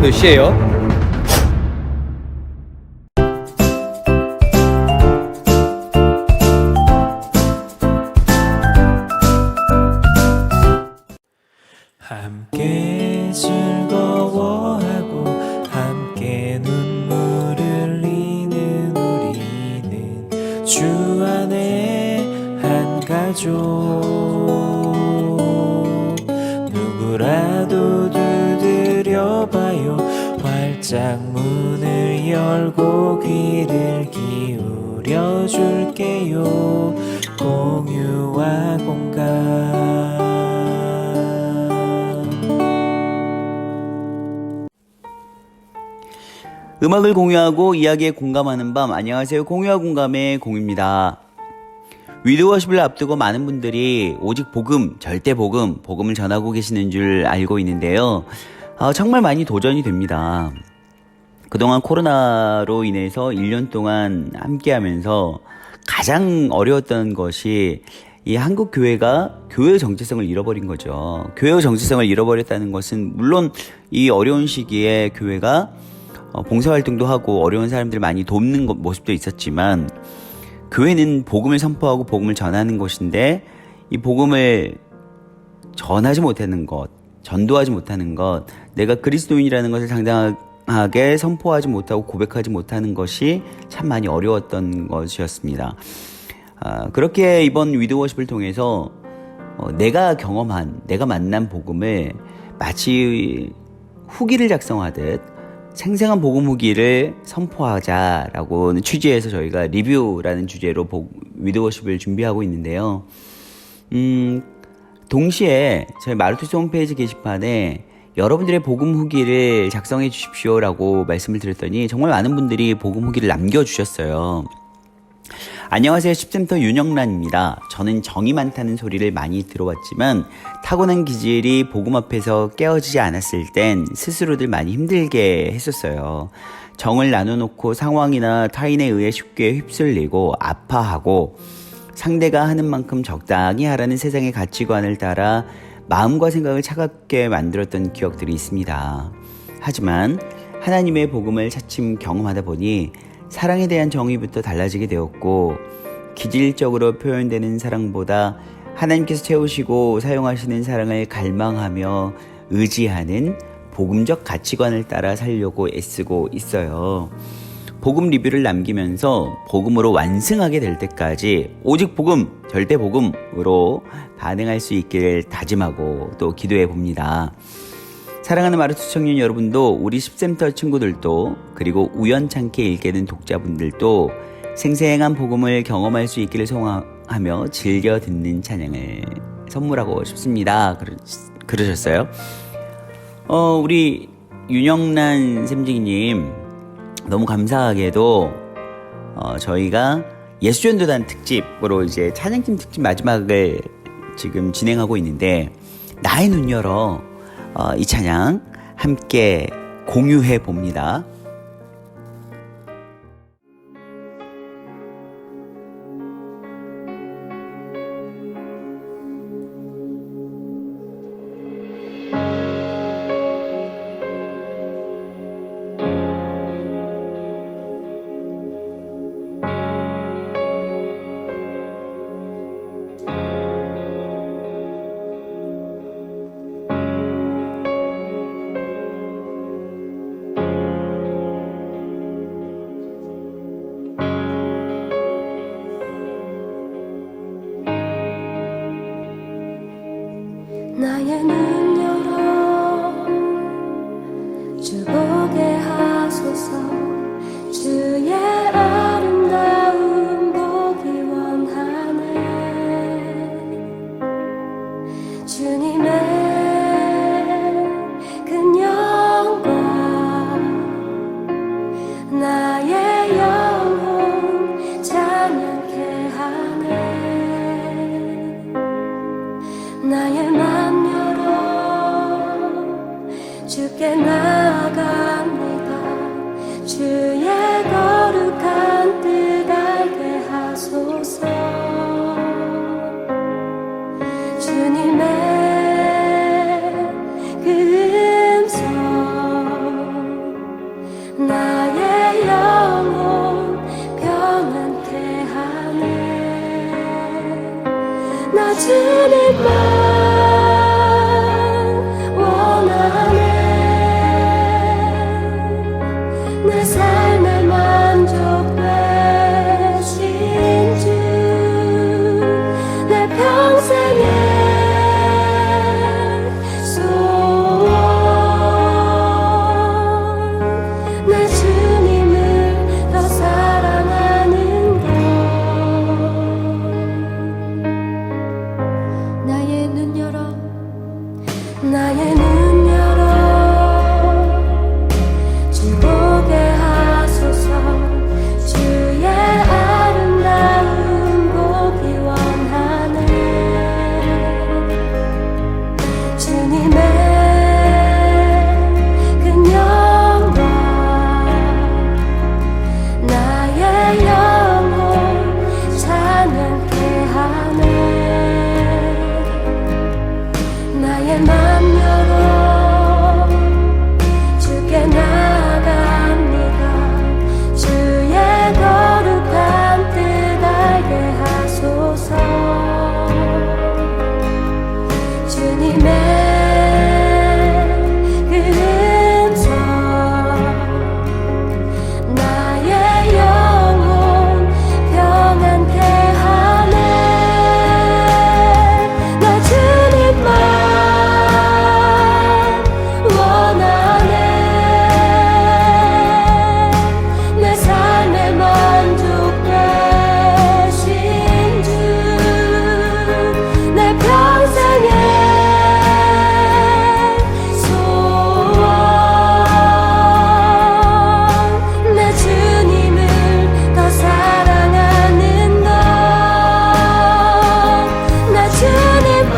몇 시에요? 함께 즐거워하고 함께 눈물 흘리는 우리는 주 안에 한 가족. 누구라도 두드려봐요. 활짝 문을 열고 귀를 기울여 줄게요. 공유와 공감. 음악을 공유하고 이야기에 공감하는 밤. 안녕하세요. 공유와 공감의 공입니다. 위드워십을 앞두고 많은 분들이 오직 복음, 절대 복음을 전하고 계시는 줄 알고 있는데요. 정말 많이 도전이 됩니다. 그동안 코로나로 인해서 1년 동안 함께 하면서 가장 어려웠던 것이 이 한국 교회가 교회의 정체성을 잃어버린 거죠. 교회의 정체성을 잃어버렸다는 것은 물론 이 어려운 시기에 교회가 봉사활동도 하고 어려운 사람들 많이 돕는 모습도 있었지만 교회는 복음을 선포하고 복음을 전하는 곳인데 이 복음을 전하지 못하는 것, 전도하지 못하는 것, 내가 그리스도인이라는 것을 당당하게 선포하지 못하고 고백하지 못하는 것이 참 많이 어려웠던 것이었습니다. 그렇게 이번 위드워십을 통해서 내가 경험한, 내가 만난 복음을 마치 후기를 작성하듯 생생한 복음 후기를 선포하자라고 취지에서 저희가 리뷰라는 주제로 위드워십을 준비하고 있는데요. 동시에 저희 마르투스 홈페이지 게시판에 여러분들의 복음 후기를 작성해 주십시오라고 말씀을 드렸더니 정말 많은 분들이 복음 후기를 남겨주셨어요. 안녕하세요. 10센터 윤영란입니다. 저는 정이 많다는 소리를 많이 들어왔지만 타고난 기질이 복음 앞에서 깨어지지 않았을 땐 스스로들 많이 힘들게 했었어요. 정을 나눠놓고 상황이나 타인에 의해 쉽게 휩쓸리고 아파하고 상대가 하는 만큼 적당히 하라는 세상의 가치관을 따라 마음과 생각을 차갑게 만들었던 기억들이 있습니다. 하지만 하나님의 복음을 차츰 경험하다 보니 사랑에 대한 정의부터 달라지게 되었고 기질적으로 표현되는 사랑보다 하나님께서 채우시고 사용하시는 사랑을 갈망하며 의지하는 복음적 가치관을 따라 살려고 애쓰고 있어요. 복음 리뷰를 남기면서 복음으로 완승하게 될 때까지 오직 복음, 절대 복음으로 반응할 수 있기를 다짐하고 또 기도해 봅니다. 사랑하는 마르투스 청년 여러분도 우리 10센터 친구들도 그리고 우연찮게 읽게 된 독자분들도 생생한 복음을 경험할 수 있기를 소망하며 즐겨 듣는 찬양을 선물하고 싶습니다. 그러셨어요. 우리 윤영란 샘직이님 너무 감사하게도 저희가 예수전도단 특집으로 이제 찬양팀 특집 마지막을 지금 진행하고 있는데 나의 눈 열어 이 찬양 함께 공유해 봅니다. 나의 눈 열어 주 보게 하소서. 주의 아름다운 보기 원하네. 주님의 큰 영광 나의 영혼 찬양케 하네. 나의 맘 열어 주께 나아갑니다. 주의 거룩한 뜻 알게 하소서. 주님의 그 음성 주님만 원하네. 내 삶의 만족 되신 주, 내 평생의 소원, 내 주님을 더 사랑하는 것. 나의 눈 열어, 나의 눈 열어, 주 보게 하소서. 주의 아름다운 보기 원하네. 주님의 그 영광 나의 영혼 찬양케 하네. 나의 맘 열어 주께 나아갑니다. 주의 거룩한 뜻 알게 하소서. 주님의 그 음성 나의 영혼 평안케 하네. 나 주님만 원하네. 내 삶의 만족 되신 주, 내 평생의 소원, 내 주님을 더 사랑하는 것. 나 주님만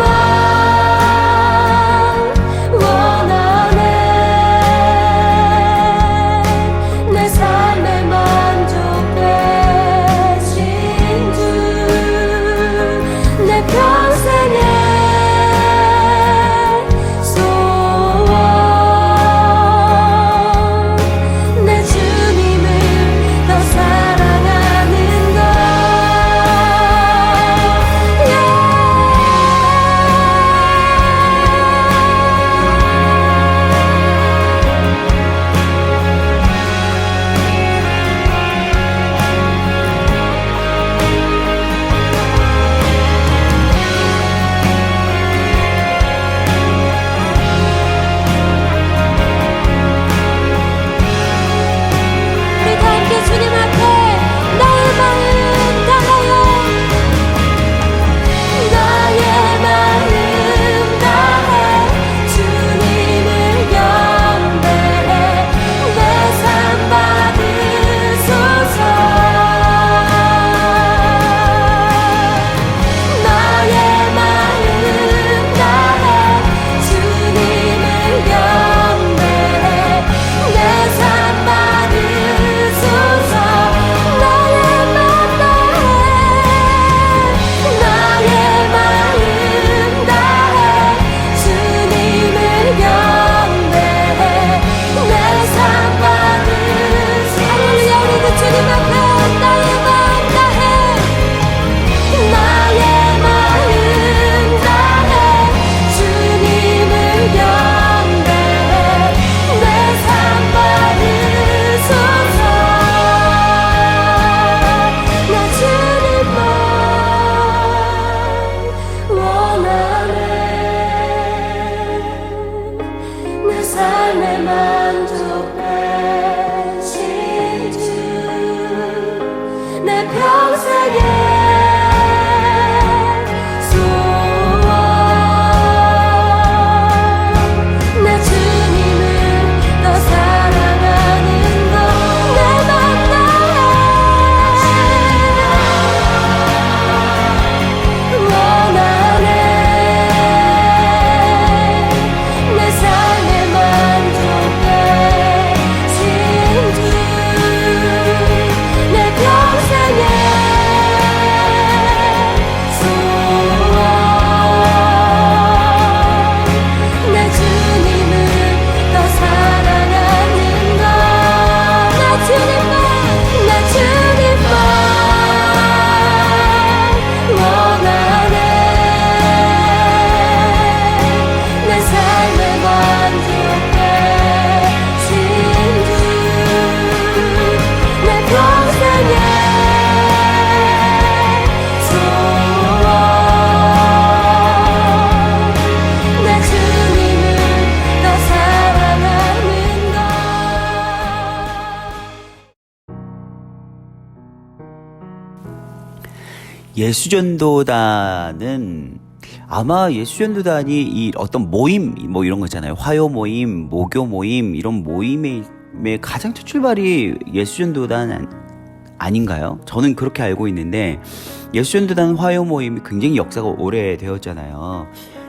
원하네. 내 삶의 만족 되신 주, 내 평생의 소원, 내 주님을 더 사랑하는 것. 우리 다 함께 주님 앞에 나의 마음 다하여, 나의 마음 다해 주님을 경배해. 내 삶 받으소서. 나의 마음 다해 주님을 경배해. 내 삶 받으소서. 나의 맘 다해, 나의 마음 다해 주님을 경배해. 내 삶 받으소서. 할렐루야. 우리도 주님 앞에 나의 마음 다해, 나의 마음 다해 주님을 경배해. 내 삶 받으소서. 나 주님만 원하네. 내 삶의 만족 되신 주, 내 평생의 소원, 내 주님을 더 사랑하는 것. 내 맘 다해 원하네. 내 삶의 만족 되신 주, 내 평생의 예수전도단은 아마 예수전도단이 이 어떤 모임 뭐 이런 거 있잖아요. 화요 모임, 모교 모임 이런 모임의 가장 첫 출발이 예수전도단 아닌가요? 저는 그렇게 알고 있는데 예수전도단 화요 모임이 굉장히 역사가 오래되었잖아요.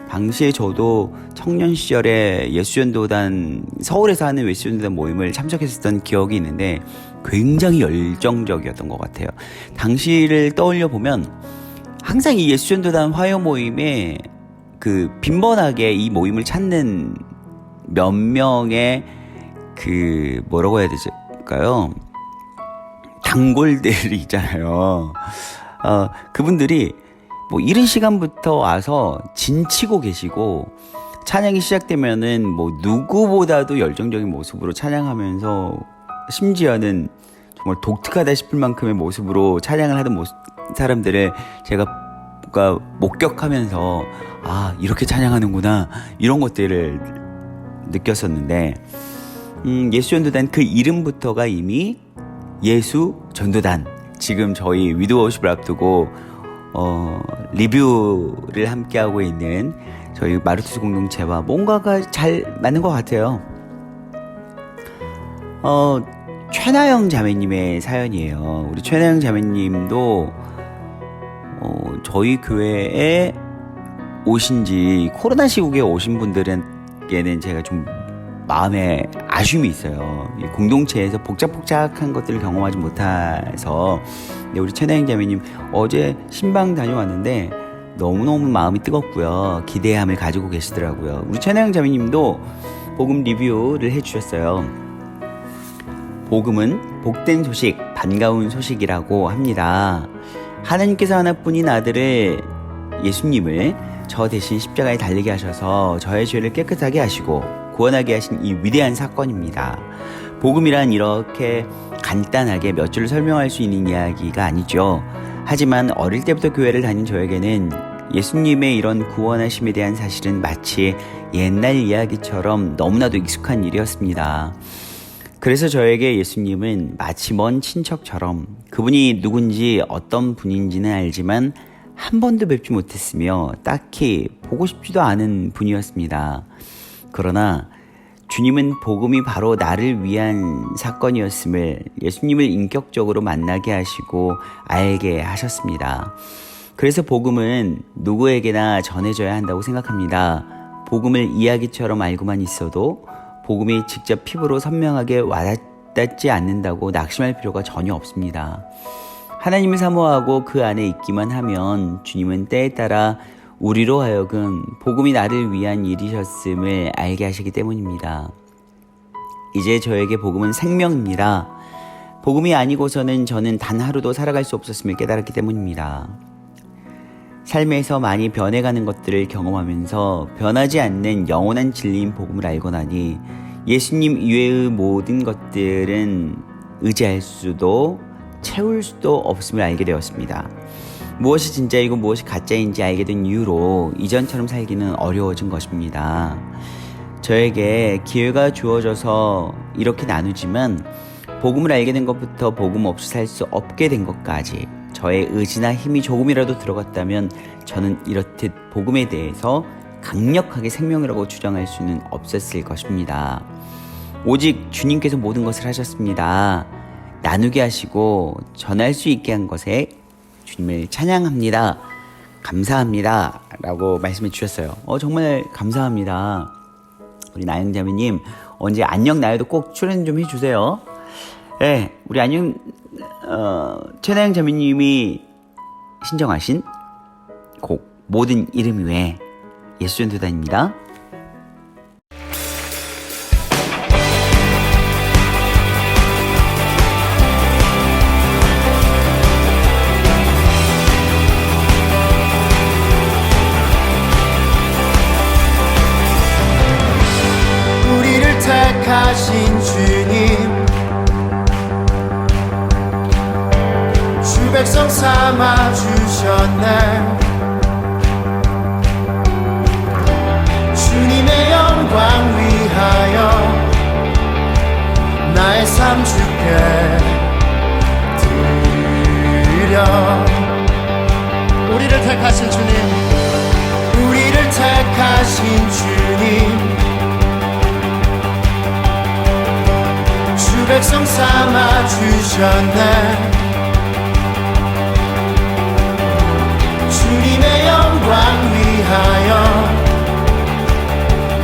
당시에 저도 청년 시절에 예수전도단 서울에서 하는 예수전도단 모임을 참석했었던 기억이 있는데 굉장히 열정적이었던 것 같아요. 당시를 떠올려 보면 항상 이 예수전도단 화요 모임에 그 빈번하게 이 모임을 찾는 몇 명의 그 뭐라고 해야 될까요? 단골들이 있잖아요. 그분들이 뭐 이른 시간부터 와서 진치고 계시고 찬양이 시작되면은 뭐 누구보다도 열정적인 모습으로 찬양하면서 심지어는 정말 독특하다 싶을 만큼의 모습으로 찬양을 하던 사람들을 제가 목격하면서 아 이렇게 찬양하는구나 이런 것들을 느꼈었는데 예수전도단 그 이름부터가 이미 예수전도단 지금 저희 위드워십을 앞두고 리뷰를 함께하고 있는 저희 마르투스 공동체와 뭔가가 잘 맞는 것 같아요. 최나영 자매님의 사연이에요. 우리 최나영 자매님도 저희 교회에 오신지 코로나 시국에 오신 분들에게는 제가 좀 마음에 아쉬움이 있어요. 이 공동체에서 복작복작한 것들을 경험하지 못해서. 근데 우리 최나영 자매님 어제 신방 다녀왔는데 너무너무 마음이 뜨겁고요. 기대함을 가지고 계시더라고요. 우리 최나영 자매님도 복음 리뷰를 해주셨어요. 복음은 복된 소식, 반가운 소식이라고 합니다. 하나님께서 하나뿐인 아들을 예수님을 저 대신 십자가에 달리게 하셔서 저의 죄를 깨끗하게 하시고 구원하게 하신 이 위대한 사건입니다. 복음이란 이렇게 간단하게 몇 줄로 설명할 수 있는 이야기가 아니죠. 하지만 어릴 때부터 교회를 다닌 저에게는 예수님의 이런 구원하심에 대한 사실은 마치 옛날 이야기처럼 너무나도 익숙한 일이었습니다. 그래서 저에게 예수님은 마치 먼 친척처럼 그분이 누군지 어떤 분인지는 알지만 한 번도 뵙지 못했으며 딱히 보고 싶지도 않은 분이었습니다. 그러나 주님은 복음이 바로 나를 위한 사건이었음을 예수님을 인격적으로 만나게 하시고 알게 하셨습니다. 그래서 복음은 누구에게나 전해져야 한다고 생각합니다. 복음을 이야기처럼 알고만 있어도 복음이 직접 피부로 선명하게 와닿지 않는다고 낙심할 필요가 전혀 없습니다. 하나님을 사모하고 그 안에 있기만 하면 주님은 때에 따라 우리로 하여금 복음이 나를 위한 일이셨음을 알게 하시기 때문입니다. 이제 저에게 복음은 생명입니다. 복음이 아니고서는 저는 단 하루도 살아갈 수 없었음을 깨달았기 때문입니다. 삶에서 많이 변해가는 것들을 경험하면서 변하지 않는 영원한 진리인 복음을 알고 나니 예수님 이외의 모든 것들은 의지할 수도 채울 수도 없음을 알게 되었습니다. 무엇이 진짜이고 무엇이 가짜인지 알게 된 이후로 이전처럼 살기는 어려워진 것입니다. 저에게 기회가 주어져서 이렇게 나누지만 복음을 알게 된 것부터 복음 없이 살 수 없게 된 것까지 저의 의지나 힘이 조금이라도 들어갔다면 저는 이렇듯 복음에 대해서 강력하게 생명이라고 주장할 수는 없었을 것입니다. 오직 주님께서 모든 것을 하셨습니다. 나누게 하시고 전할 수 있게 한 것에 주님을 찬양합니다. 감사합니다. 라고 말씀해 주셨어요. 정말 감사합니다. 우리 나영자매님 언제 안녕 나요도 꼭 출연 좀 해주세요. 네, 우리 안녕 최나영 자매님이 신청하신 곡 모든 이름 위에 예수전도단입니다. 우리를 택하신 주님 주 백성 삼아 주셨네. 주님의 영광 위하여 나의 삶 주께 드려 삼아 주셨네. 주님의 영광 위하여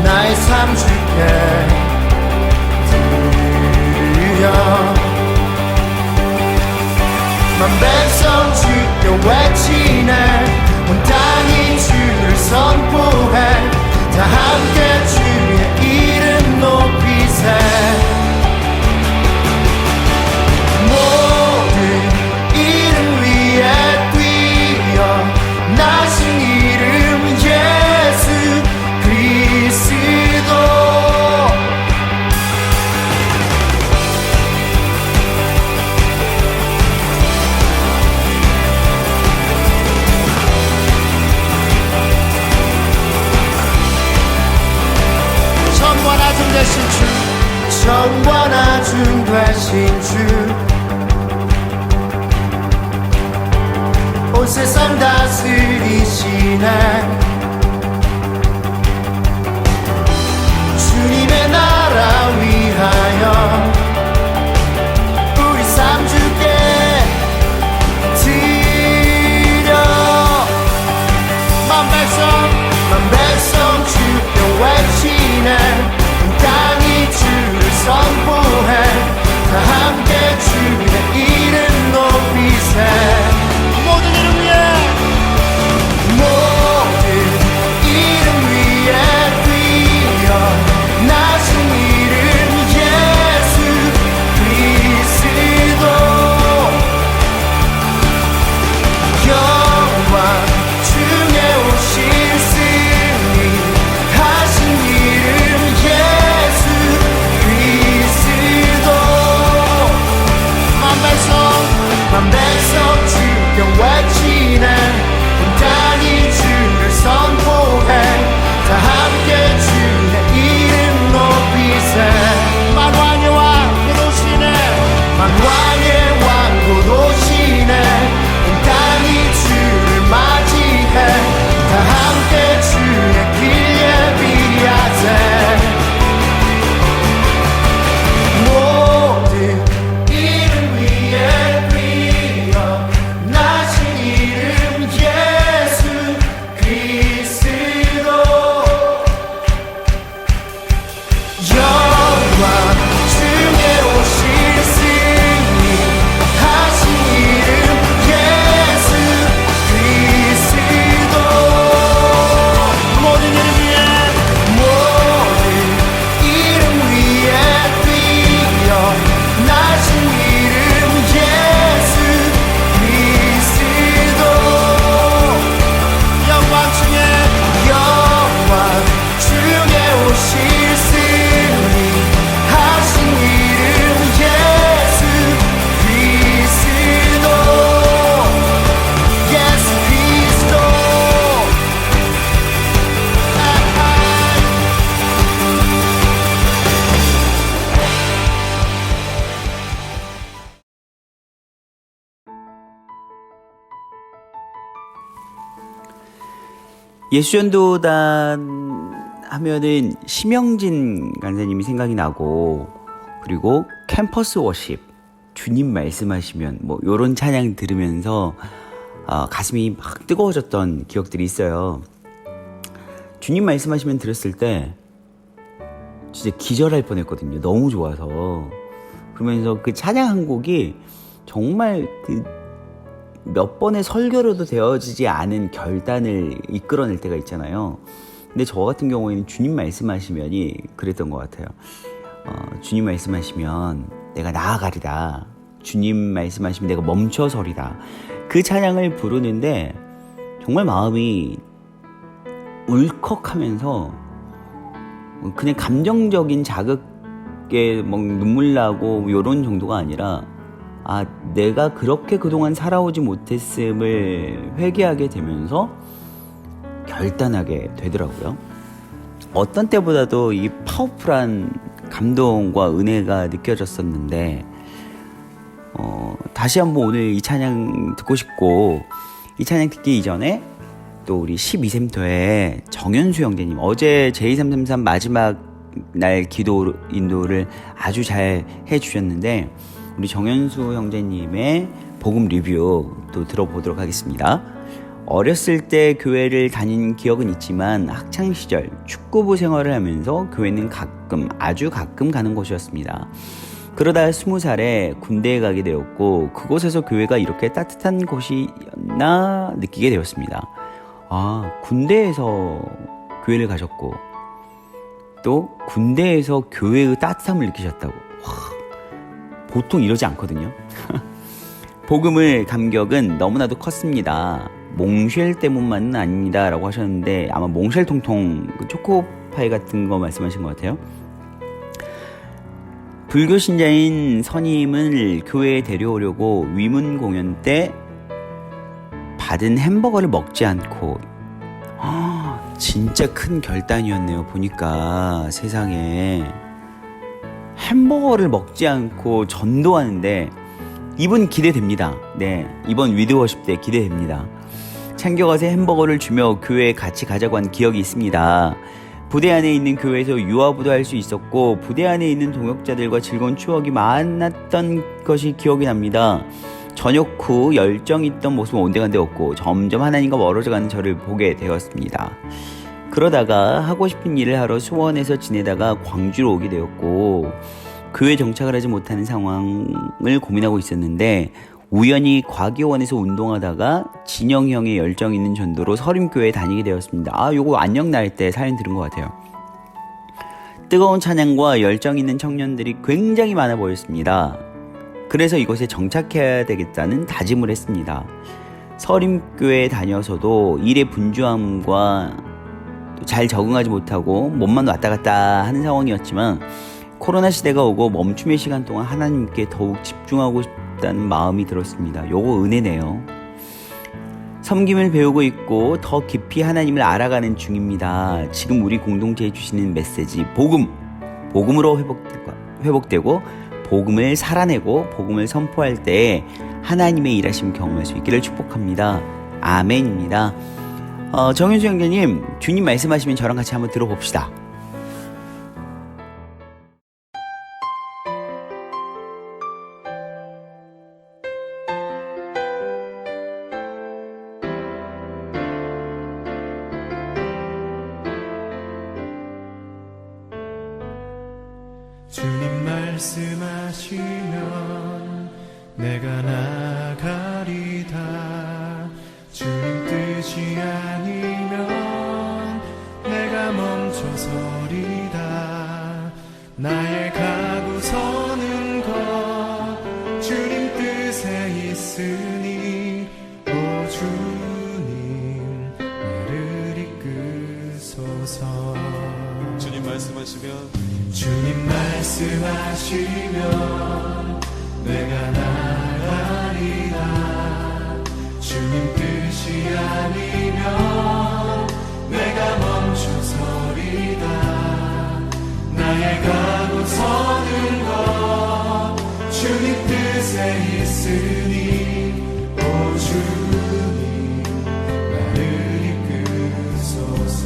나의 삶 주께 드려. 만 백성 주께 외치네. 온 땅이 주를 선포해. 다 함께 주의 이름 높이세. 모든 이름 위에 뛰어 나신 이름 예수 그리스도. 천과 나중 되신 주, 천과 나중 되신 주, 온 세상 다스리시네. 주님의 나라 위하여 우리 삶 주께 드려. 만 백성 주께 외치네. 온 땅이 주를 선포해. 다 함께 주의 이름 높이세. 모든 이름 위에 뛰어 나신 이름 예수 그리스도. 영광 중에 오실 승리 하신 이름 예수 그리스도. 만 백성 주께 외치네. 온 땅이 주를 선포해. 다 함께 주의 이름 높이세. 만왕의 왕 곧 오시네. 만왕의 왕 곧 오시네. 온 땅이 주를 맞이해. 다 함께 주의 길 예비하세. 모든 이름 위에 뛰어 나신 이름 예수 그리스도. 영광 중에 오실 승리 하신 이름 예수 그리스도. 모든 이름 위에 뛰어 나신 이름 예수 그리스도. 영광 중에 오실 승리 하신 이름 예수 그리스도. 예수 그리스도. 예수전도단 하면은 심영진 간사님이 생각이 나고, 그리고 캠퍼스 워십, 주님 말씀하시면 뭐 요런 찬양 들으면서 가슴이 막 뜨거워졌던 기억들이 있어요. 주님 말씀하시면 들었을 때 진짜 기절할 뻔했거든요. 너무 좋아서. 그러면서 그 찬양 한 곡이 정말 몇 번의 설교로도 되어지지 않은 결단을 이끌어낼 때가 있잖아요. 근데 저 같은 경우에는 주님 말씀하시면이 그랬던 것 같아요. 주님 말씀하시면 내가 나아가리다. 주님 말씀하시면 내가 멈춰서리다. 그 찬양을 부르는데 정말 마음이 울컥하면서 그냥 감정적인 자극에 막 눈물 나고 이런 정도가 아니라, 내가 그렇게 그동안 살아오지 못했음을 회개하게 되면서 결단하게 되더라고요. 어떤 때보다도 이 파워풀한 감동과 은혜가 느껴졌었는데, 다시 한번 오늘 이 찬양 듣고 싶고, 이 찬양 듣기 이전에 또 우리 12샘터의 정현수 형제님, 어제 제2333 마지막 날 기도 인도를 아주 잘 해주셨는데, 우리 정현수 형제님의 복음 리뷰 또 들어보도록 하겠습니다. 어렸을 때 교회를 다닌 기억은 있지만 학창시절 축구부 생활을 하면서 교회는 아주 가끔 가는 곳이었습니다. 그러다 20살에 군대에 가게 되었고 그곳에서 교회가 이렇게 따뜻한 곳이었나 느끼게 되었습니다. 아, 군대에서 교회를 가셨고 또 군대에서 교회의 따뜻함을 느끼셨다고. 와, 보통 이러지 않거든요. 복음의 감격은 너무나도 컸습니다. 몽쉘 때문만은 아닙니다 라고 하셨는데 아마 몽쉘 통통 그 초코파이 같은 거 말씀하신 것 같아요. 불교 신자인 선임을 교회에 데려오려고 위문 공연 때 받은 햄버거를 먹지 않고 진짜 큰 결단이었네요. 보니까 세상에 햄버거를 먹지 않고 전도하는데 이분 기대됩니다. 네, 이번 위드워십 때 기대됩니다. 챙겨가서 햄버거를 주며 교회에 같이 가자고 한 기억이 있습니다. 부대 안에 있는 교회에서 유아부도 할 수 있었고 부대 안에 있는 동역자들과 즐거운 추억이 많았던 것이 기억이 납니다. 저녁 후 열정 있던 모습은 온데간데 없고 점점 하나님과 멀어져가는 저를 보게 되었습니다. 그러다가 하고 싶은 일을 하러 수원에서 지내다가 광주로 오게 되었고 교회 정착을 하지 못하는 상황을 고민하고 있었는데 우연히 과기원에서 운동하다가 진영 형의 열정 있는 전도로 서림교회에 다니게 되었습니다. 아, 요거 안녕날 때 사연 들은 것 같아요. 뜨거운 찬양과 열정 있는 청년들이 굉장히 많아 보였습니다. 그래서 이곳에 정착해야 되겠다는 다짐을 했습니다. 서림교회에 다녀서도 일의 분주함과 잘 적응하지 못하고 몸만 왔다 갔다 하는 상황이었지만 코로나 시대가 오고 멈춤의 시간 동안 하나님께 더욱 집중하고 싶다는 마음이 들었습니다. 요거 은혜네요. 섬김을 배우고 있고 더 깊이 하나님을 알아가는 중입니다. 지금 우리 공동체에 주시는 메시지 복음으로 회복되고 복음을 살아내고 복음을 선포할 때 하나님의 일하심 경험할 수 있기를 축복합니다. 아멘입니다. 정윤수 형제님, 주님 말씀하시면 저랑 같이 한번 들어봅시다. 주님 말씀하시면 내가 나가리다. 주님 뜻이 아니면 내가 멈춰서리다. 나의 가고 서는 것 주님 뜻에 있으니 오 주님 나를 이끄소서. 주님 말씀하시면 내가 나가리다. 주님 뜻이 아니면 내가 멈춰서리다. 나의 가고 서는 것 주님 뜻에 있으니 오 주님 나를 이끄소서.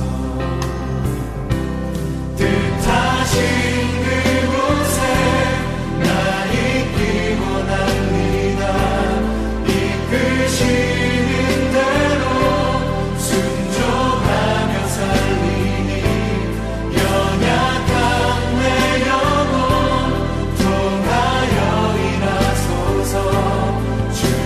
뜻하신 그곳에 나 있기 원합니다. 이끄시는 대로 순종하며 살리니 연약한 내 영혼 통하여 일하소서. 주님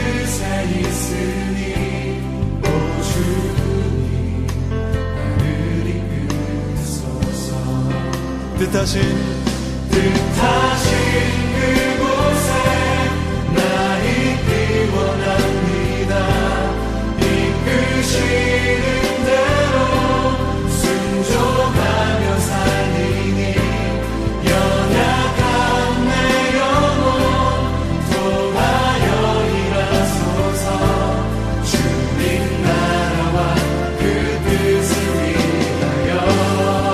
뜻에 있으니 오 주님 나를 이끄소서 뜻하신 그곳에 나 있기 원합니다. 이끄시는 대로 순종하며 살리니 연약한 내 영혼 통하여 일하소서. 주님 나라와 그 뜻을 위하여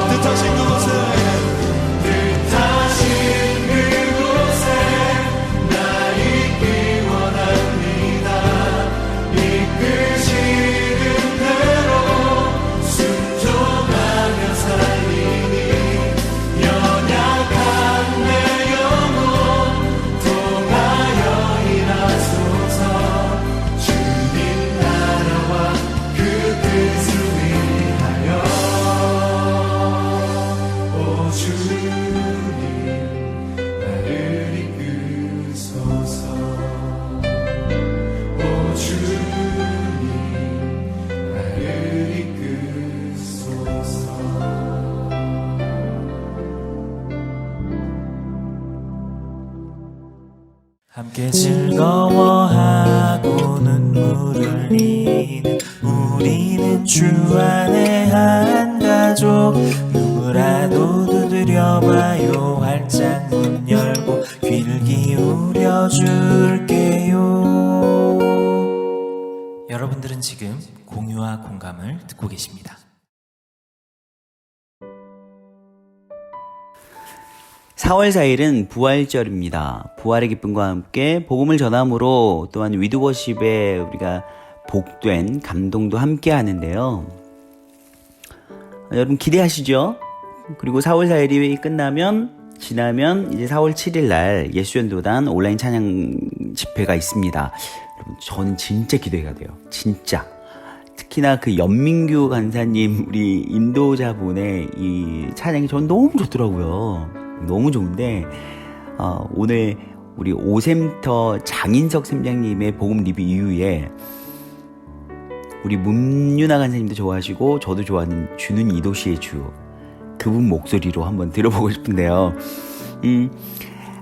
뜻하신 그곳에 나 있기 원합니다. 이끄시는 대로 순종하며 살리니 연약한 내 영혼 통하여 일하소서. 주님 나라와 그 뜻을 위하여 오 주님 나를 이끄소서. 오 주님 나를 이끄소서. 함께 즐거워하고 눈물을 흘리는 우리는 주 안에 한 가족. 누구라도 두드려봐요. 활짝 문 열고 귀를 기울여 줄게요. 여러분들은 지금 공유와 공감을 듣고 계십니다. 4월 4일은 부활절입니다. 부활의 기쁨과 함께 복음을 전함으로 또한 위드워십에 우리가 복된 감동도 함께 하는데요. 여러분 기대하시죠? 그리고 4월 4일이 지나면 이제 4월 7일 날 예수전도단 온라인 찬양 집회가 있습니다. 여러분 저는 진짜 기대가 돼요. 진짜. 특히나 그 연민규 간사님 우리 인도자분의 이 찬양이 전 너무 좋더라고요. 너무 좋은데 오늘 우리 오셈터 장인석 샘장님의 복음 리뷰 이후에 우리 문유나 간사님도 좋아하시고 저도 좋아하는 주는 이도시의 주 그분 목소리로 한번 들어보고 싶은데요.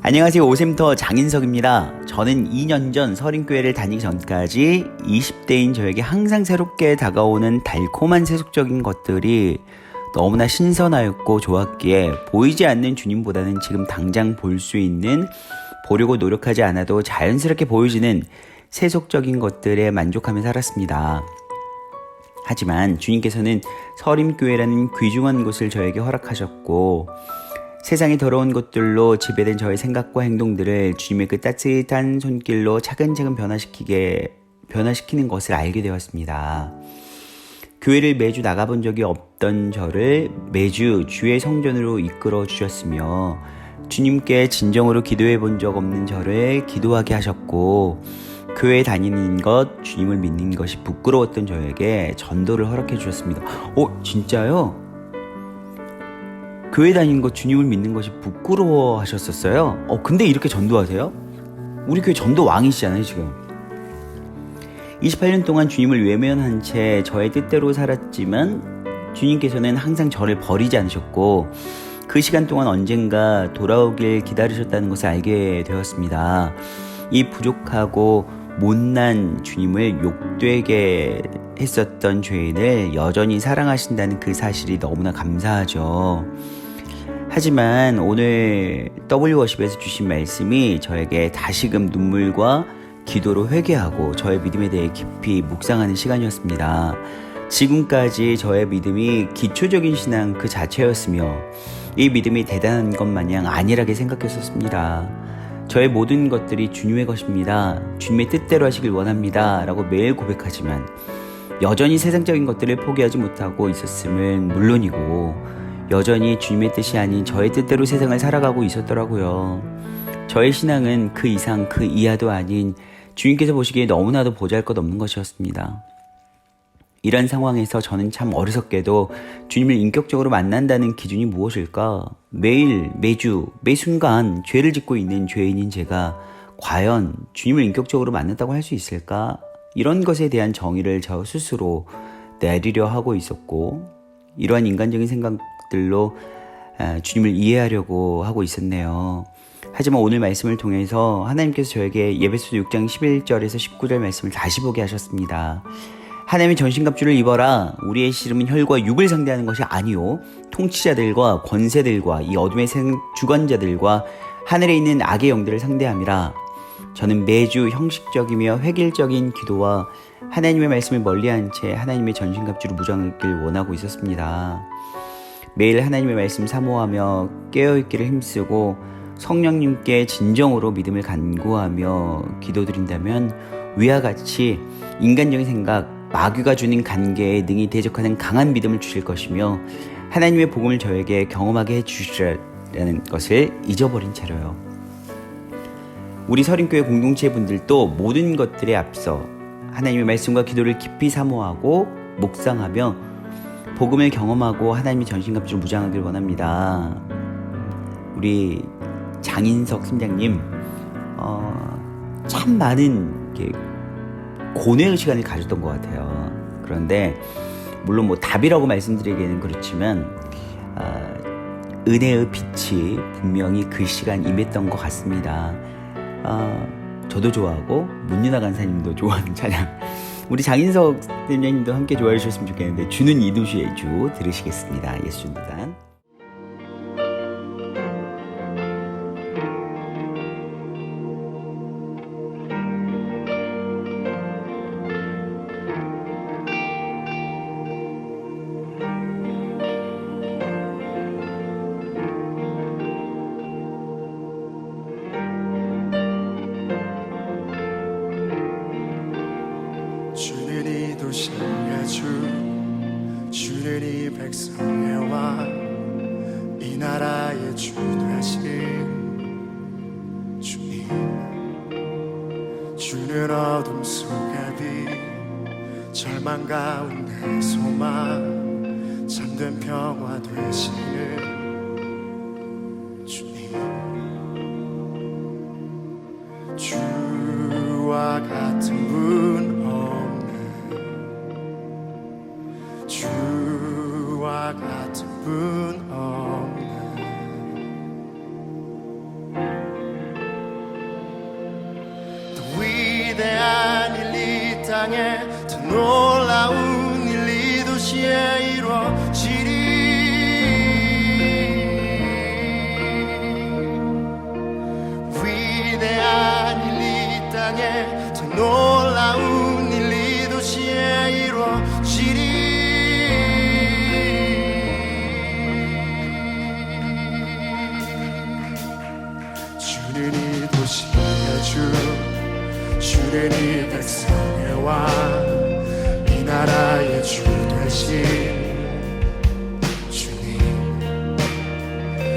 안녕하세요. 오셈터 장인석입니다. 저는 2년 전 서린교회를 다니기 전까지 20대인 저에게 항상 새롭게 다가오는 달콤한 세속적인 것들이 너무나 신선하였고 좋았기에 보이지 않는 주님보다는 지금 당장 볼 수 있는 보려고 노력하지 않아도 자연스럽게 보여지는 세속적인 것들에 만족하며 살았습니다. 하지만 주님께서는 서림교회라는 귀중한 곳을 저에게 허락하셨고 세상의 더러운 것들로 지배된 저의 생각과 행동들을 주님의 그 따뜻한 손길로 차근차근 변화시키는 것을 알게 되었습니다. 교회를 매주 나가본 적이 없던 저를 매주 주의 성전으로 이끌어 주셨으며 주님께 진정으로 기도해 본 적 없는 저를 기도하게 하셨고 교회 다니는 것, 주님을 믿는 것이 부끄러웠던 저에게 전도를 허락해 주셨습니다. 진짜요? 교회 다니는 것, 주님을 믿는 것이 부끄러워 하셨었어요? 근데 이렇게 전도하세요? 우리 교회 전도 왕이시잖아요, 지금. 28년 동안 주님을 외면한 채 저의 뜻대로 살았지만 주님께서는 항상 저를 버리지 않으셨고 그 시간 동안 언젠가 돌아오길 기다리셨다는 것을 알게 되었습니다. 이 부족하고 못난 주님을 욕되게 했었던 죄인을 여전히 사랑하신다는 그 사실이 너무나 감사하죠. 하지만 오늘 W워십에서 주신 말씀이 저에게 다시금 눈물과 기도로 회개하고 저의 믿음에 대해 깊이 묵상하는 시간이었습니다. 지금까지 저의 믿음이 기초적인 신앙 그 자체였으며 이 믿음이 대단한 것 마냥 안일하게 생각했었습니다. 저의 모든 것들이 주님의 것입니다. 주님의 뜻대로 하시길 원합니다. 라고 매일 고백하지만 여전히 세상적인 것들을 포기하지 못하고 있었음은 물론이고 여전히 주님의 뜻이 아닌 저의 뜻대로 세상을 살아가고 있었더라고요. 저의 신앙은 그 이상 그 이하도 아닌 주님께서 보시기에 너무나도 보잘것없는 것이었습니다. 이런 상황에서 저는 참 어리석게도 주님을 인격적으로 만난다는 기준이 무엇일까? 매일, 매주, 매 순간 죄를 짓고 있는 죄인인 제가 과연 주님을 인격적으로 만났다고 할 수 있을까? 이런 것에 대한 정의를 저 스스로 내리려 하고 있었고, 이러한 인간적인 생각들로 주님을 이해하려고 하고 있었네요. 하지만 오늘 말씀을 통해서 하나님께서 저에게 예배소 6장 11절에서 19절 말씀을 다시 보게 하셨습니다. 하나님의 전신갑주를 입어라. 우리의 씨름은 혈과 육을 상대하는 것이 아니요 통치자들과 권세들과 이 어둠의 주관자들과 하늘에 있는 악의 영들을 상대함이라. 저는 매주 형식적이며 획일적인 기도와 하나님의 말씀을 멀리한 채 하나님의 전신갑주를 무장하길 원하고 있었습니다. 매일 하나님의 말씀 사모하며 깨어있기를 힘쓰고 성령님께 진정으로 믿음을 간구하며 기도드린다면 위와 같이 인간적인 생각, 마귀가 주는 간계에 능히 대적하는 강한 믿음을 주실 것이며 하나님의 복음을 저에게 경험하게 해주시라는 것을 잊어버린 채로요. 우리 서린교회 공동체 분들도 모든 것들에 앞서 하나님의 말씀과 기도를 깊이 사모하고 묵상하며 복음을 경험하고 하나님의 전신갑주를 무장하길 원합니다. 우리 장인석 팀장님 참 많은 고뇌의 시간을 가졌던 것 같아요. 그런데 물론 뭐 답이라고 말씀드리기에는 그렇지만 은혜의 빛이 분명히 그 시간 임했던 것 같습니다. 저도 좋아하고 문윤아 간사님도 좋아하는 찬양, 우리 장인석 팀장님도 함께 좋아해 주셨으면 좋겠는데 주는 이도시의 주 들으시겠습니다. 예수 준비단. 주는 이 도시의 주, 주는 이 백성의 왕, 이 나라의 주 되신 주님. 주는 어둠 속의 빛, 절망 가운데 소망, 참된 평화 되시는 주님. 주와 같은 분 주와 같은 분 없네. 더 위대한 일 이 땅에 더 놀라운 일 이 도시에 이루어지리. 위대한 일 이 땅에 더 놀라운 일 이 도시에 이루어지리. 주는 이 도시의 주, 주는 이 백성의 왕, 이 나라의 주 되신 주님.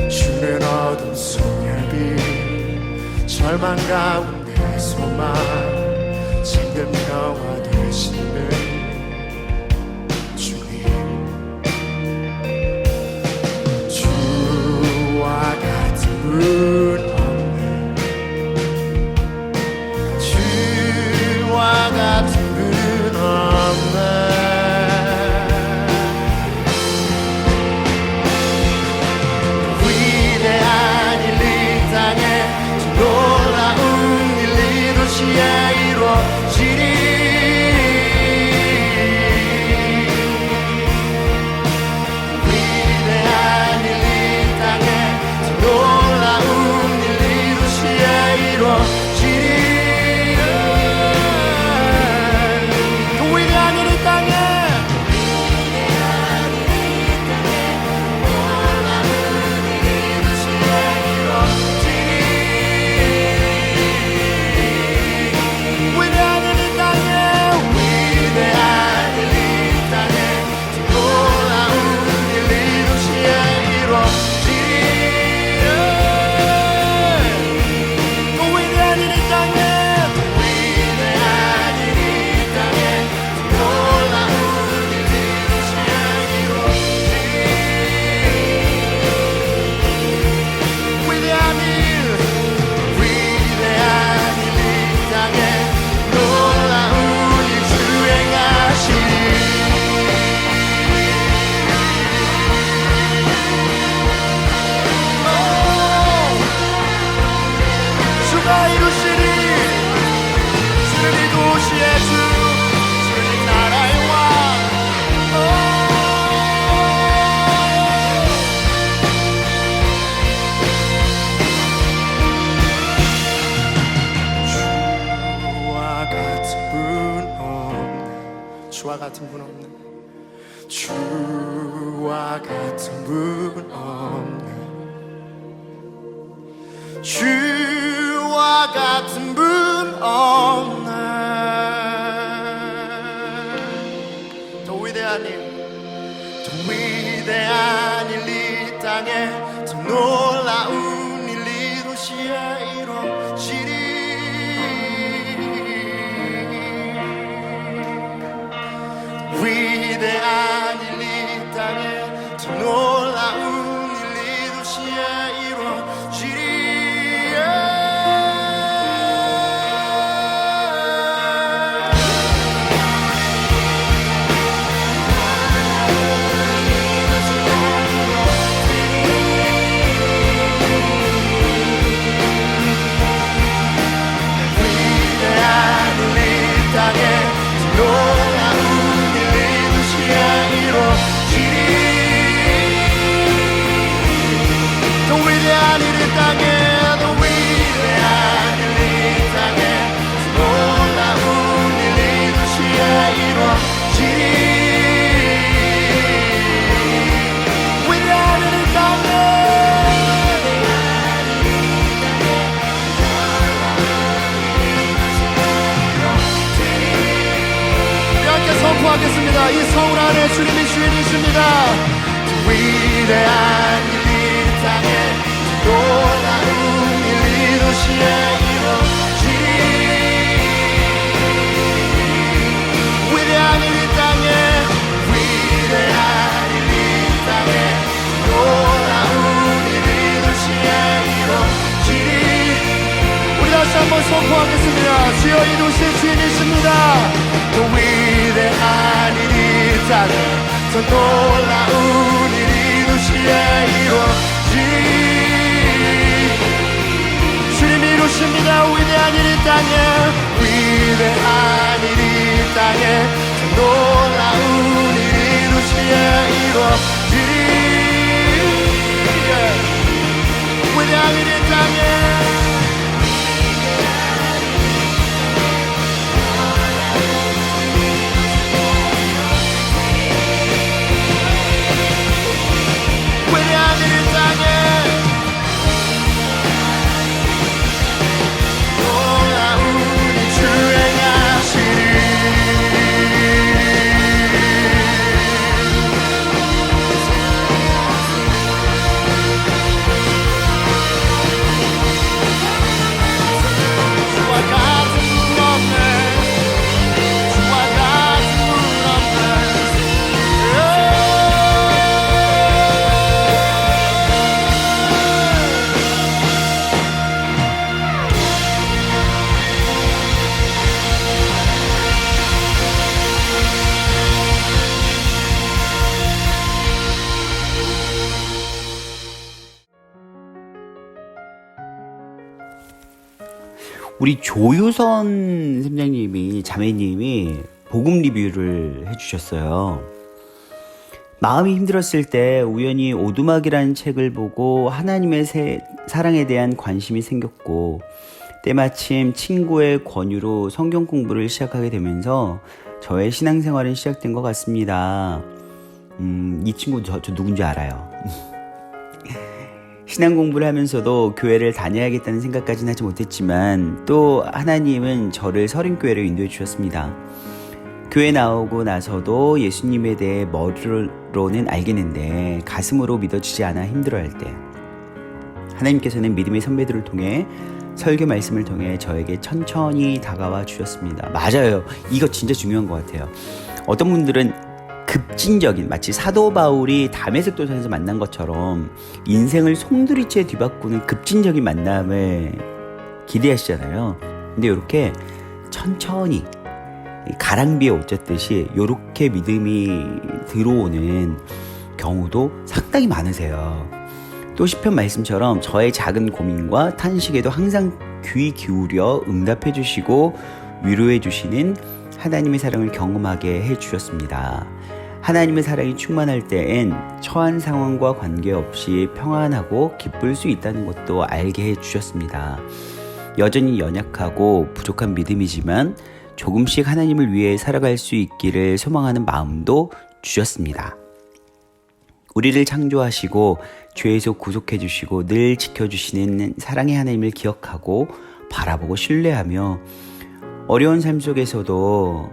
주는 어둠 속의 빛, 절망 가운데 소망, 참된 평화 되시는 주님. 주와 같은 분 같은 분 없네. 위대한 일 이 땅에 놀라운 일 이 도시에 이루어지리. 주와 같은 분 없네. 주와 같은 분 없네. 주와 같은 분 없네. 더 위대한 일, 더 위대한 일 이 땅에 더 놀라운 일 이 도시에 이루어지리. 위대한 일 이 땅에 더 놀라운 일 이 도시에 이루어지리. 위대한 일 이 땅에 더 놀라운 일 이 도시에 이루어지리. 더 위대한 일 이 땅에, 더 위대한 일 이 땅에 더 놀라운 일 이 도시에 이루어지리. 위대한 일 이 땅에 함께 선포하겠습니다. 이 서울 안에 주님이 주인이십니다. 위대한 일 이 땅에 놀라운 일 이 도시에 이루어지리. 위대한 일 이 땅에, 위대한 일 이 땅에 놀라운 일 이 도시에 이루어지리. 우리 다시 한번 선포하겠습니다. 주여 이 도시의 주인이십니다. 더 위대한 일 이 땅에 더 놀라운 일 이 도시에 이루어지리. 주님이 이루십니다. 위대한 일 이 땅에, 위대한 일 이 땅에 더 놀라운 일 이 도시에 이루어지리. 위대한 일 이 땅에 위대한 일 이 땅에 놀라운 일 주행하시리. 주와 같은 분 없네. 주와 같은 분 없네. 우리 조유선 팀장님이, 자매님이 복음 리뷰를 해주셨어요. 마음이 힘들었을 때 우연히 오두막이라는 책을 보고 하나님의 사랑에 대한 관심이 생겼고, 때마침 친구의 권유로 성경 공부를 시작하게 되면서 저의 신앙생활은 시작된 것 같습니다. 이 친구 저 누군지 알아요. 신앙 공부를 하면서도 교회를 다녀야겠다는 생각까지는 하지 못했지만, 또 하나님은 저를 서린교회로 인도해 주셨습니다. 교회 나오고 나서도 예수님에 대해 머리로는 알겠는데 가슴으로 믿어지지 않아 힘들어할 때, 하나님께서는 믿음의 선배들을 통해 설교 말씀을 통해 저에게 천천히 다가와 주셨습니다. 맞아요. 이거 진짜 중요한 것 같아요. 어떤 분들은 급진적인, 마치 사도 바울이 다메섹 도상에서 만난 것처럼 인생을 송두리째 뒤바꾸는 급진적인 만남을 기대하시잖아요. 근데 이렇게 천천히 가랑비에 옷 젖듯이 이렇게 믿음이 들어오는 경우도 상당히 많으세요. 또 시편 말씀처럼 저의 작은 고민과 탄식에도 항상 귀 기울여 응답해 주시고 위로해 주시는 하나님의 사랑을 경험하게 해 주셨습니다. 하나님의 사랑이 충만할 때엔 처한 상황과 관계없이 평안하고 기쁠 수 있다는 것도 알게 해 주셨습니다. 여전히 연약하고 부족한 믿음이지만 조금씩 하나님을 위해 살아갈 수 있기를 소망하는 마음도 주셨습니다. 우리를 창조하시고 죄에서 구속해 주시고 늘 지켜주시는 사랑의 하나님을 기억하고 바라보고 신뢰하며 어려운 삶 속에서도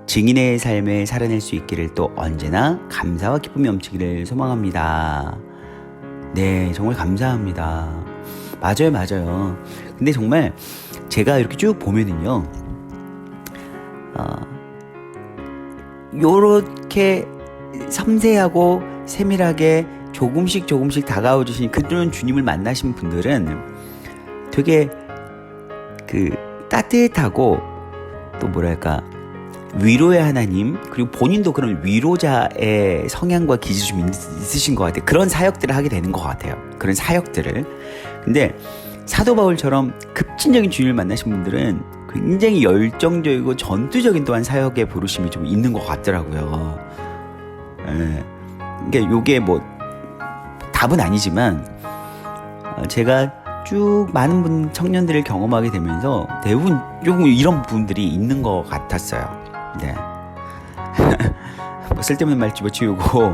증인의 삶을 살아낼 수 있기를 또 언제나 감사와 기쁨이 넘치기를 소망합니다. 네, 정말 감사합니다. 맞아요. 근데 정말 제가 이렇게 쭉 보면은요, 요렇게 섬세하고 세밀하게 조금씩 다가와 주신 그런 주님을 만나신 분들은 되게 따뜻하고 또 뭐랄까 위로의 하나님, 그리고 본인도 그런 위로자의 성향과 기질이 좀 있으신 것 같아요. 그런 사역들을 하게 되는 것 같아요. 그런 사역들을. 근데 사도 바울처럼 급진적인 주님을 만나신 분들은 굉장히 열정적이고 전투적인 또한 사역의 부르심이 좀 있는 것 같더라고요. 예. 그러니까 요게 뭐 답은 아니지만 제가 쭉 많은 청년들을 경험하게 되면서 대부분 조금 이런 분들이 있는 것 같았어요. 네. 뭐 쓸데없는 말 집어치우고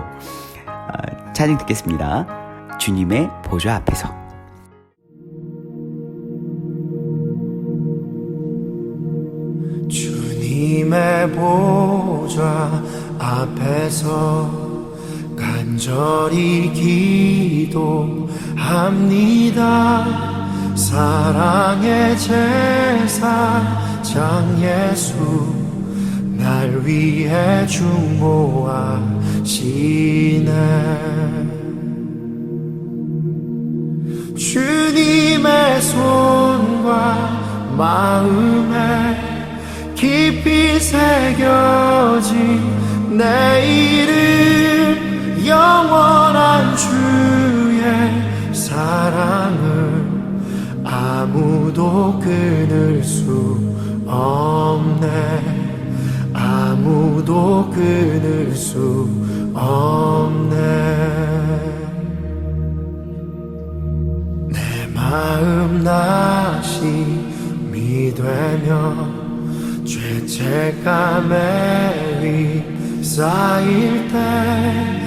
찬양 듣겠습니다. 주님의 보좌 앞에서. 주님의 보좌 앞에서 간절히 기도합니다. 사랑의 제사장 예수 날 위해 중보하시네. 주님의 손과 마음에 깊이 새겨진 내 이름 영원한 주의 사랑을 아무도 끊을 수 없네. 아무도 끊을 수 없네. 내 마음 낙심이 되며 죄책감에 위 쌓일 때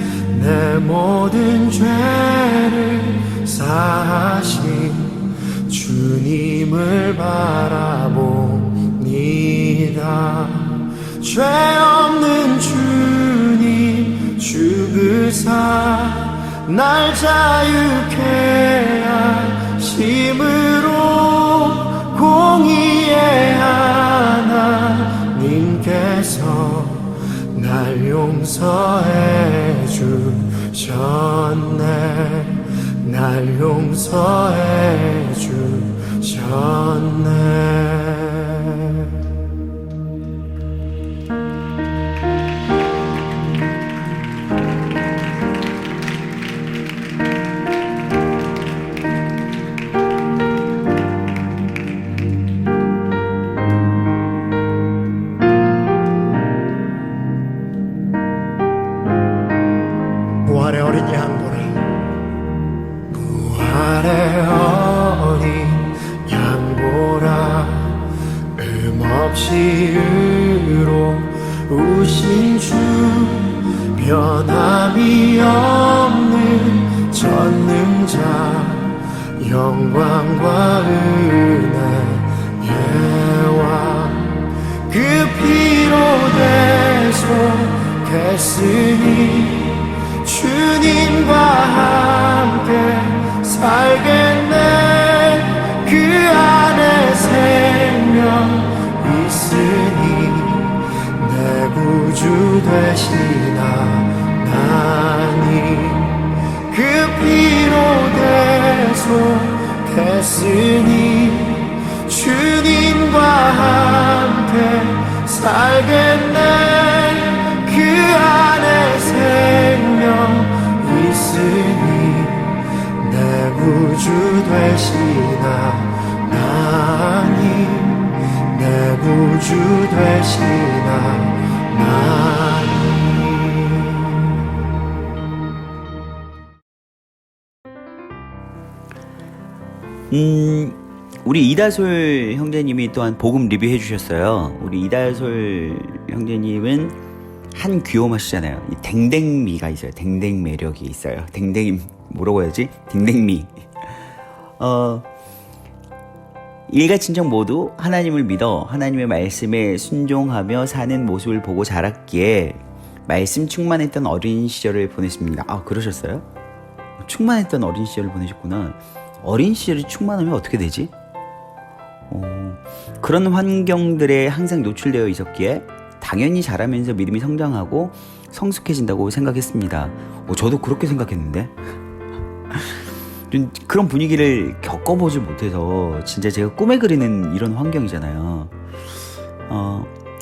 내 모든 죄를 사하신 주님을 바라봅니다. 죄 없는 주님 죽으사 날 자유케 하심으로 공의의 하나님께서 날 용서해 주셨네. 날 용서해 주셨네. 부활의 어린 양보라. 부활의 어린 양보라. 없이 의로우신 주 변함이 없는 전능자 영광과 은혜와 그 피로 대속했으니 주님과 함께 살겠네. 그 안에 생명 있으니 내 구주 되신 하나님 그 피로 대속했으니 주님과 함께 살겠네. 그 안에 생명 있으니 내 구주 되신 하나님 내 구주 되신 하나님. 우리 이다솔 형제님이 또한 복음 리뷰해 주셨어요. 우리 이다솔 형제님은 한 귀요마시잖아요. 이 댕댕미가 있어요. 댕댕 매력이 있어요. 댕댕이 뭐라고 해야지? 댕댕미. 일가친척 모두 하나님을 믿어 하나님의 말씀에 순종하며 사는 모습을 보고 자랐기에 말씀 충만했던 어린 시절을 보냈습니다. 아, 그러셨어요? 충만했던 어린 시절을 보내셨구나. 어린 시절이 충만하면 어떻게 되지? 그런 환경들에 항상 노출되어 있었기에 당연히 자라면서 믿음이 성장하고 성숙해진다고 생각했습니다. 저도 그렇게 생각했는데 좀 그런 분위기를 겪어보지 못해서 진짜 제가 꿈에 그리는 이런 환경이잖아요.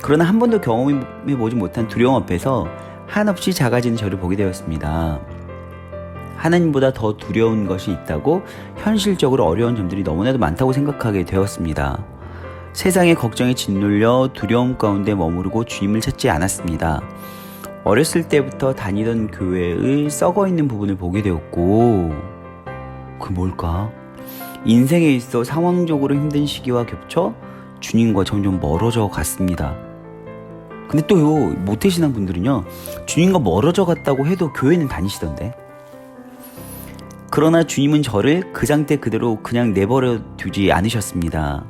그러나 한 번도 경험해보지 못한 두려움 앞에서 한없이 작아지는 저를 보게 되었습니다. 하나님보다 더 두려운 것이 있다고 현실적으로 어려운 점들이 너무나도 많다고 생각하게 되었습니다. 세상의 걱정에 짓눌려 두려움 가운데 머무르고 주님을 찾지 않았습니다. 어렸을 때부터 다니던 교회의 썩어있는 부분을 보게 되었고, 그 뭘까? 인생에 있어 상황적으로 힘든 시기와 겹쳐 주님과 점점 멀어져 갔습니다. 근데 또요, 모태신앙 분들은요, 주님과 멀어져 갔다고 해도 교회는 다니시던데. 그러나 주님은 저를 그 상태 그대로 그냥 내버려 두지 않으셨습니다.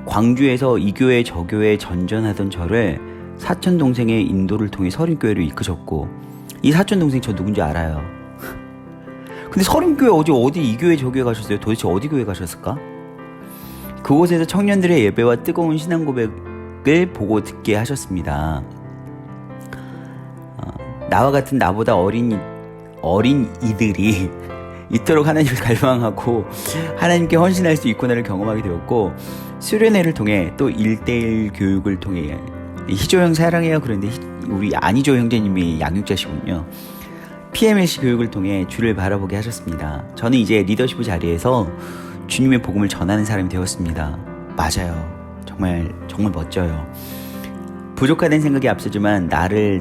광주에서 이 교회 저 교회 전전하던 저를 사촌 동생의 인도를 통해 서림교회로 이끄셨고, 이 사촌 동생 저 누군지 알아요. 근데 서림교회 어디 이 교회 저 교회 가셨어요? 도대체 어디 교회 가셨을까? 그곳에서 청년들의 예배와 뜨거운 신앙 고백을 보고 듣게 하셨습니다. 나와 같은 나보다 어린 이들이 이토록 하나님을 갈망하고 하나님께 헌신할 수 있구나를 경험하게 되었고, 수련회를 통해 또 1:1 교육을 통해 희조형 사랑해요. 그런데 우리 안희조 형제님이 양육자시군요. PMLC 교육을 통해 주를 바라보게 하셨습니다. 저는 이제 리더십 자리에서 주님의 복음을 전하는 사람이 되었습니다. 맞아요. 정말 멋져요. 부족하다는 생각이 앞서지만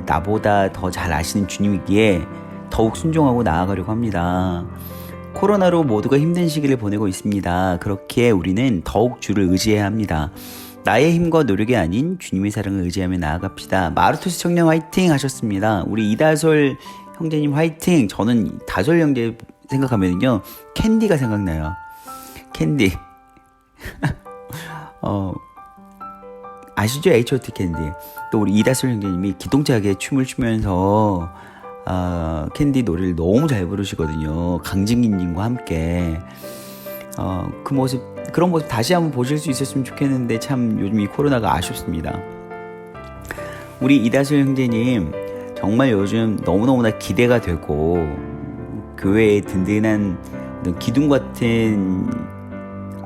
나보다 더 잘 아시는 주님이기에 더욱 순종하고 나아가려고 합니다. 코로나로 모두가 힘든 시기를 보내고 있습니다. 그렇기에 우리는 더욱 주를 의지해야 합니다. 나의 힘과 노력이 아닌 주님의 사랑을 의지하며 나아갑시다. 마르투스 청년 화이팅 하셨습니다. 우리 이다솔 형제님 화이팅. 저는 다솔 형제 생각하면요, 캔디가 생각나요. 캔디. 아시죠? H.O.T 캔디. 또 우리 이다솔 형제님이 기동차게 춤을 추면서 캔디 노래를 너무 잘 부르시거든요. 강진기님과 함께. 그런 모습 다시 한번 보실 수 있었으면 좋겠는데 참 요즘 이 코로나가 아쉽습니다. 우리 이다솔 형제님 정말 요즘 너무너무나 기대가 되고 교회의 든든한 기둥 같은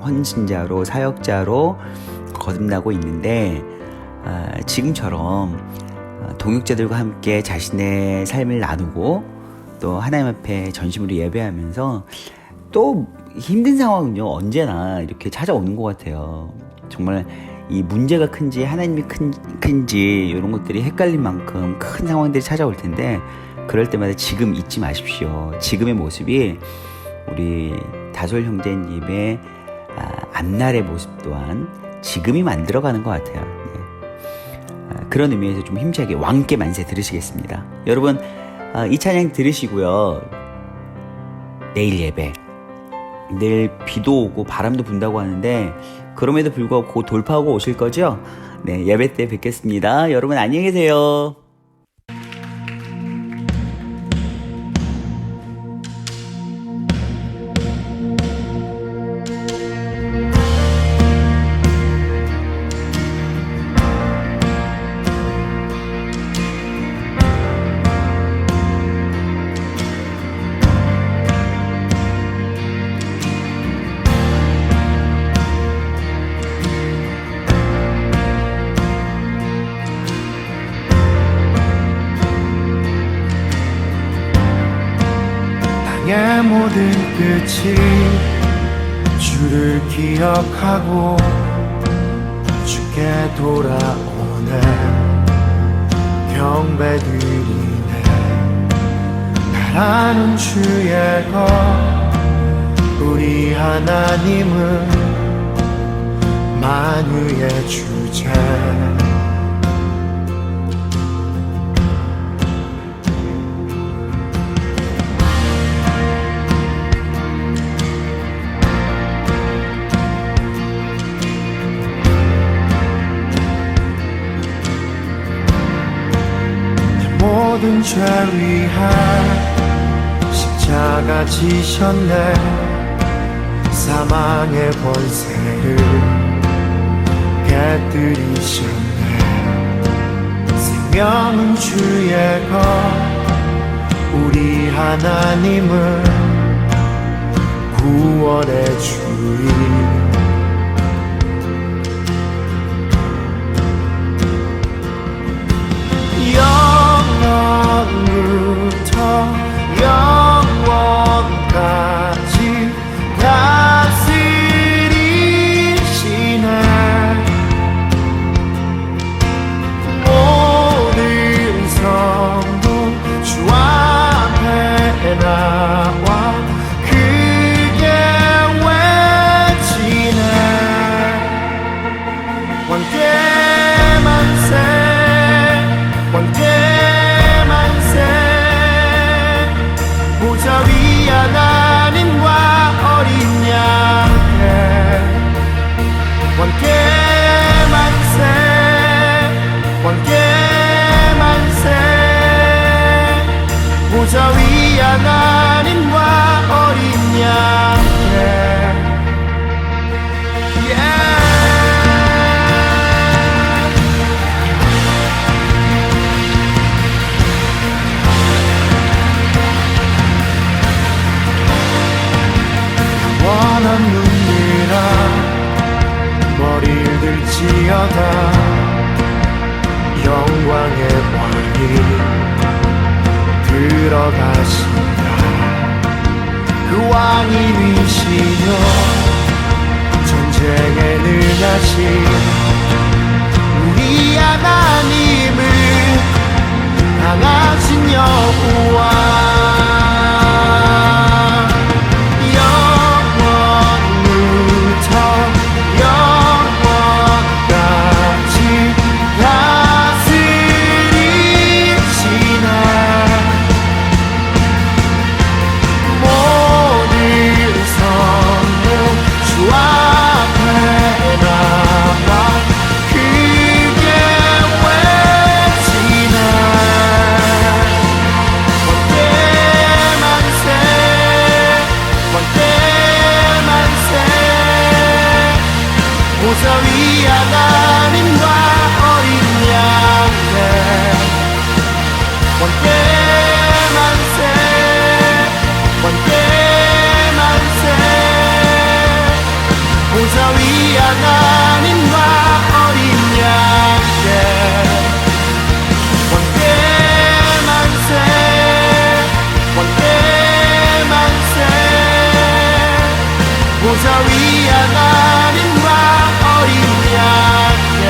헌신자로 사역자로 거듭나고 있는데, 지금처럼 동역자들과 함께 자신의 삶을 나누고 또 하나님 앞에 전심으로 예배하면서 또 힘든 상황은요 언제나 이렇게 찾아오는 것 같아요. 정말 이 문제가 큰지 하나님이 큰지 이런 것들이 헷갈릴 만큼 큰 상황들이 찾아올 텐데, 그럴 때마다 지금 잊지 마십시오. 지금의 모습이 우리 다솔 형제님의 앞날의 모습 또한 지금이 만들어가는 것 같아요. 그런 의미에서 좀 힘차게 왕께 만세 들으시겠습니다. 여러분, 이 찬양 들으시고요. 내일 예배, 내일 비도 오고 바람도 분다고 하는데 그럼에도 불구하고 곧 돌파하고 오실 거죠? 네, 예배 때 뵙겠습니다. 여러분 안녕히 계세요. 땅의 모든 끝이 주를 기억하고 주께 돌아오네. 경배드리네. 나라는 주의 것, 우리 하나님은 만유의 주제 모든 죄 위한 십자가 지셨네 사망의 권세를 깨뜨리셨네 생명은 주의 것 우리 하나님은 구원의 주인 영원부터 영원까지 다스리시네 모든 성도 주 앞에 나와 크게 외치네 왕께 만세 왕께 만세 보좌 위 하나님과 어린 양께 왕께 만세 왕께 만세 보좌 위 하나님과 어린 양께 원한 눈이라 머리를 들지어다 영광의 왕이 들어가신다 그 왕이 위시며 전쟁에 능하신 우리 하나님은 강하신 여호와 보좌 위 하나님과 어린 양께 왕께 만세 왕께 만세 보좌 위 하나님과 어린 양께 왕께 만세 왕께 만세 보좌 위 하나님과 어린 양께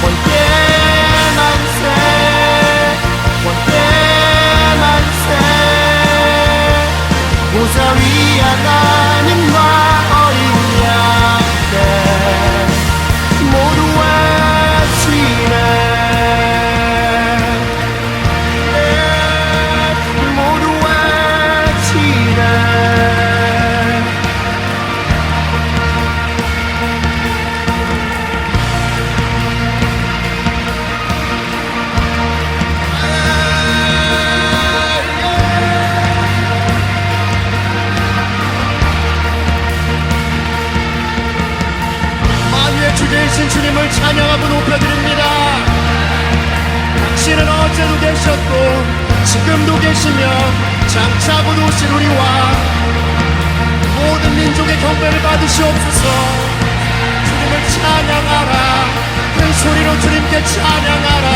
왕께 만세 왕께 만세 보좌 위 하나님과 어린 양께 모두 외치네 모두 외치네 주되신 주님을 찬양하고 높여드립니다. 당신은 어제도 계셨고 지금도 계시며 장차고도 오실 우리 왕 모든 민족의 경배를 받으시옵소서. 주님을 찬양하라 큰 소리로 주님께 찬양하라.